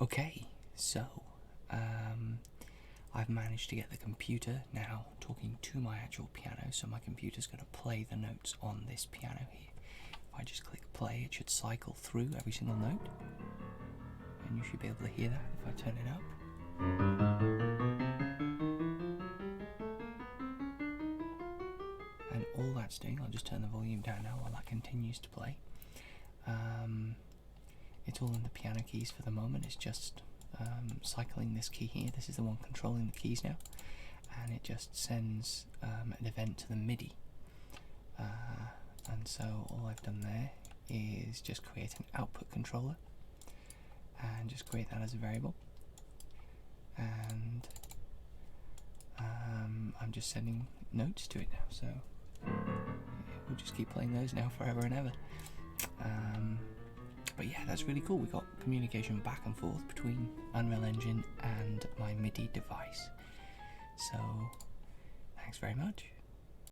Okay, so I've managed to get the computer now talking to my actual piano, so my computer's going to play the notes on this piano here. If I just click play, it should cycle through every single note, and you should be able to hear that if I turn it up. And all that's doing, I'll just turn the volume down now while that continues to play. It's all in the piano keys for the moment. It's just cycling this key here. This is the one controlling the keys now, and it just sends an event to the MIDI. And so all I've done there is just create an output controller and just create that as a variable, and I'm just sending notes to it now, so we'll just keep playing those now forever and ever. But yeah, that's really cool. We got communication back and forth between Unreal Engine and my MIDI device. So thanks very much.